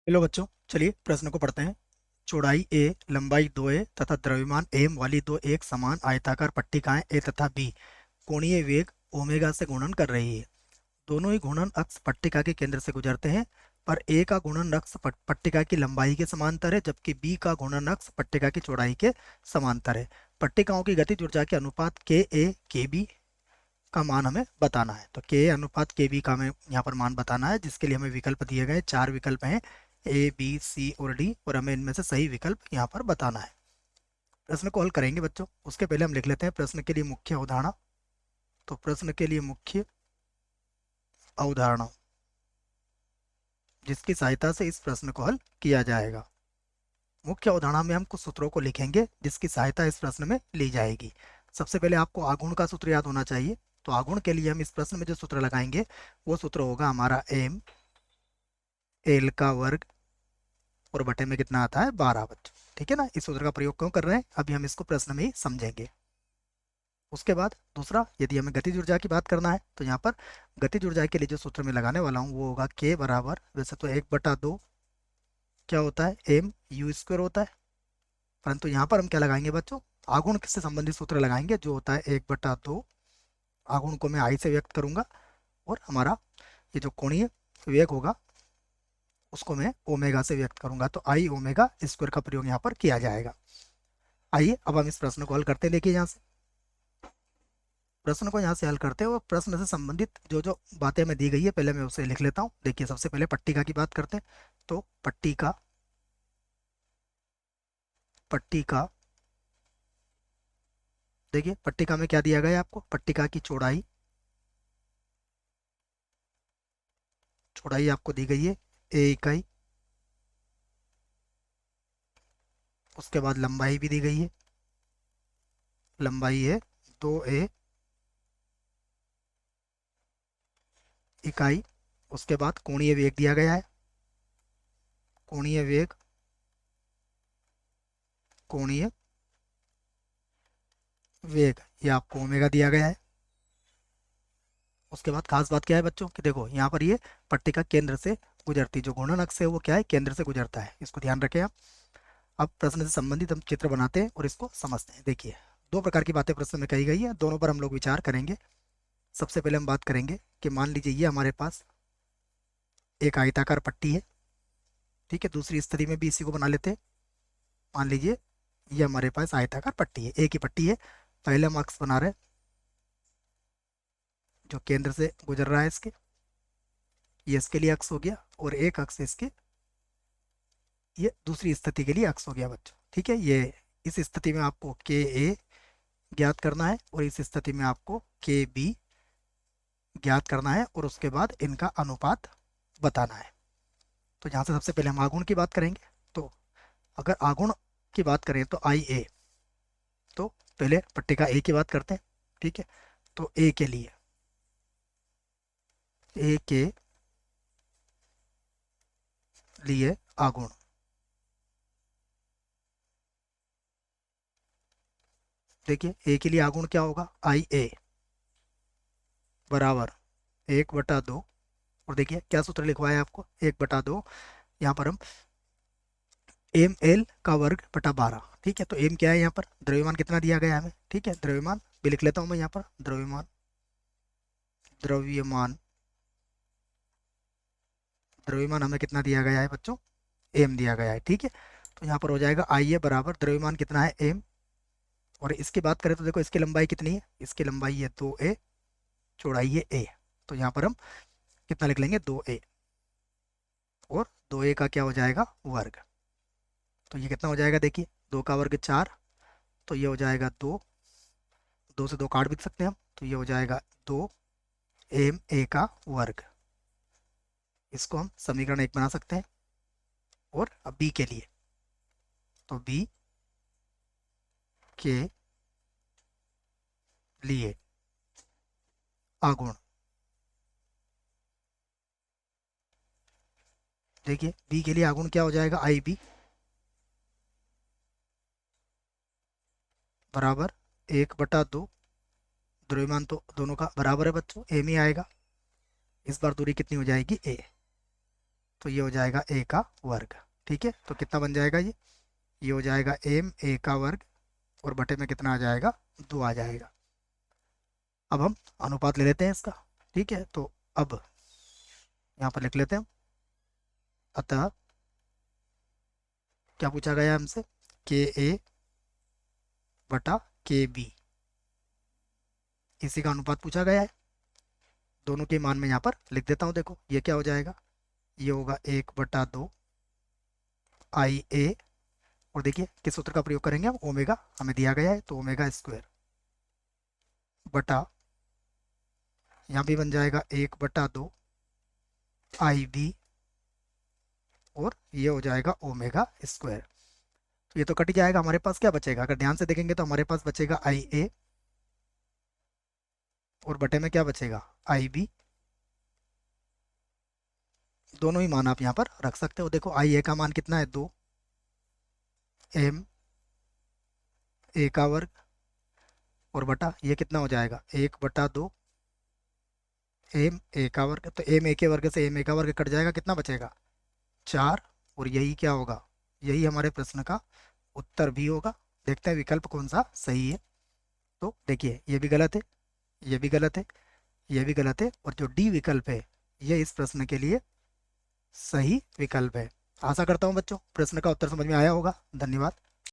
Hello बच्चों, चलिए प्रश्न को पढ़ते हैं। चौड़ाई ए, लंबाई 2a तथा द्रव्यमान m वाली दो एक समान आयताकार पट्टिकाएं a तथा b कोणीय वेग ओमेगा से घूर्णन कर रही है। दोनों ही घूर्णन अक्ष पट्टिका के केंद्र से गुजरते हैं, पर a का घूर्णन अक्ष पट्टिका की लंबाई के समांतर है, जबकि b का घूर्णन अक्ष पट्टिका की चौड़ाई के समांतर है। पट्टिकाओं की गतिज ऊर्जा के अनुपात के ए के बी का मान हमें बताना है। तो के अनुपात के बी का हमें यहाँ पर मान बताना है, जिसके लिए हमें विकल्प दिए गए, चार विकल्प हैं, ए बी सी और डी, और हमें इनमें से सही विकल्प यहाँ पर बताना है। प्रश्न को हल करेंगे बच्चों, उसके पहले हम लिख लेते हैं प्रश्न के लिए मुख्य अवधारणा। तो प्रश्न के लिए मुख्य अवधारणा, जिसकी सहायता से इस प्रश्न को हल किया जाएगा। मुख्य अवधारणा में हम कुछ सूत्रों को लिखेंगे जिसकी सहायता इस प्रश्न में ली जाएगी। सबसे पहले आपको आघूर्ण का सूत्र याद होना चाहिए। तो आघूर्ण के लिए हम इस प्रश्न में जो सूत्र लगाएंगे वो सूत्र होगा हमारा एम एल का वर्ग और बटे में कितना आता है 12 बच्चों। ठीक है ना, इस सूत्र का प्रयोग क्यों कर रहे हैं अभी हम इसको प्रश्न में ही समझेंगे। उसके बाद दूसरा, यदि हमें गतिज ऊर्जा की बात करना है तो यहाँ पर गतिज ऊर्जा के लिए जो सूत्र मैं लगाने वाला हूँ वो होगा के बराबर, वैसे तो 1/2 क्या होता है एम यू स्क्वायर होता है, परंतु यहाँ पर हम क्या लगाएंगे बच्चों, आघूर्ण से संबंधित सूत्र लगाएंगे जो होता है 1/2। आघूर्ण को मैं आई से व्यक्त करूंगा और हमारा ये जो कोणीय वेग होगा उसको मैं ओमेगा से व्यक्त करूंगा, तो आई ओमेगा स्क्वायर का प्रयोग यहाँ पर किया जाएगा। आइए अब हम इस प्रश्न को हल करते हैं। देखिए यहाँ से प्रश्न को यहाँ से हल करते हैं और प्रश्न से संबंधित जो जो बातें हमें दी गई है पहले मैं उसे लिख लेता हूँ। देखिए सबसे पहले पट्टिका की बात करते हैं। तो पट्टिका पट्टिका देखिए पट्टिका में क्या दिया गया है आपको, पट्टिका की चौड़ाई, चौड़ाई आपको दी गई है ए इकाई। उसके बाद लंबाई भी दी गई है, लंबाई है 2a इकाई। उसके बाद कोणीय वेग दिया गया है, कोणीय वेग, कोणीय वेग ये आपको ओमेगा दिया गया है। उसके बाद खास बात क्या है बच्चों कि देखो यहाँ पर ये पट्टिका केंद्र से गुजरती, जो घूर्णन अक्ष है वो क्या है, केंद्र से गुजरता है, इसको ध्यान रखें आप। अब प्रश्न से संबंधित हम चित्र बनाते हैं और इसको समझते हैं। देखिए दो प्रकार की बातें प्रश्न में कही गई है, दोनों पर हम लोग विचार करेंगे। सबसे पहले हम बात करेंगे कि मान लीजिए ये हमारे पास एक आयताकार पट्टी है, ठीक है। दूसरी स्थिति में भी इसी को बना लेते हैं। मान लीजिए ये हमारे पास आयताकार पट्टी है, एक ही पट्टी है। पहले हम अक्ष बना रहे हैं जो केंद्र से गुजर रहा है इसके, ये इसके लिए अक्ष हो गया, और एक अक्ष इसके, ये दूसरी स्थिति के लिए अक्ष हो गया बच्चों। ठीक है, ये इस स्थिति में आपको के ए ज्ञात करना है और इस स्थिति में आपको के बी ज्ञात करना है, और उसके बाद इनका अनुपात बताना है। तो यहाँ से सबसे पहले हम आघूर्ण की बात करेंगे। तो अगर आघूर्ण की बात करें तो आई ए, तो पहले पट्टिका ए की बात करते हैं। ठीक है, तो ए के लिए, ए के लिए आघूर्ण, देखिए ए के लिए आघूर्ण क्या होगा, आई ए बराबर 1/2। और देखिए क्या सूत्र लिखवाया है आपको, 1/2। यहाँ पर हम एम एल का वर्ग बटा 12। ठीक है, तो एम क्या है यहाँ पर, द्रव्यमान कितना दिया गया है हमें। ठीक है, द्रव्यमान भी लिख लेता हूँ मैं यहाँ पर, द्रव्यमान, द्रव्यमान, द्रव्यमान हमें कितना दिया गया है बच्चों, एम दिया गया है। ठीक है, तो यहाँ पर हो जाएगा आई ए बराबर द्रव्यमान कितना है एम, और इसकी बात करें तो देखो इसकी लंबाई कितनी है, इसकी लंबाई है 2a, चौड़ाई है a। तो यहाँ पर हम कितना लिख लेंगे 2a, और 2a का क्या हो जाएगा वर्ग। तो ये कितना हो जाएगा, देखिए 2 का वर्ग 4, तो ये हो जाएगा 2, 2 से 2 काट भी सकते हैं हम, तो ये हो जाएगा 2 ma का वर्ग। इसको हम समीकरण 1 बना सकते हैं। और अब b के लिए, तो b के लिए आघूर्ण, देखिए b के लिए आघूर्ण क्या हो जाएगा, आई बी बराबर 1/2, द्रव्यमान तो दोनों का बराबर है बच्चों, एम ही आएगा। इस बार दूरी कितनी हो जाएगी a, तो ये हो जाएगा ए का वर्ग। ठीक है, तो कितना बन जाएगा ये हो जाएगा एम ए का वर्ग और बटे में कितना आ जाएगा, 2 आ जाएगा। अब हम अनुपात ले लेते हैं इसका। ठीक है, तो अब यहाँ पर लिख लेते हैं। अतः क्या पूछा गया है हमसे, के ए बटा के बी, इसी का अनुपात पूछा गया है। दोनों के मान में यहाँ पर लिख देता हूँ। देखो ये क्या हो जाएगा, ये होगा 1/2 आई ए, और देखिए किस सूत्र का प्रयोग करेंगे हम, ओमेगा हमें दिया गया है तो ओमेगा स्क्वायर बटा, यहाँ भी बन जाएगा 1/2 आई बी, और ये हो जाएगा ओमेगा स्क्वायर। तो ये तो कट जाएगा, हमारे पास क्या बचेगा, अगर ध्यान से देखेंगे तो हमारे पास बचेगा आई ए, और बटे में क्या बचेगा, आई बी। दोनों ही मान आप यहाँ पर रख सकते हो। देखो आई ए का मान कितना है, 2, एम ए का वर्ग, और बटा ये कितना हो जाएगा, 1/2 एम ए का वर्ग। तो एम ए के वर्ग से एम ए का वर्ग कट जाएगा, कितना बचेगा, 4, और यही क्या होगा, यही हमारे प्रश्न का उत्तर भी होगा। देखते हैं विकल्प कौन सा सही है। तो देखिए ये भी गलत है, ये भी गलत है, ये भी गलत है, और जो डी विकल्प है ये इस प्रश्न के लिए सही विकल्प है। आशा करता हूँ बच्चों प्रश्न का उत्तर समझ में आया होगा। धन्यवाद।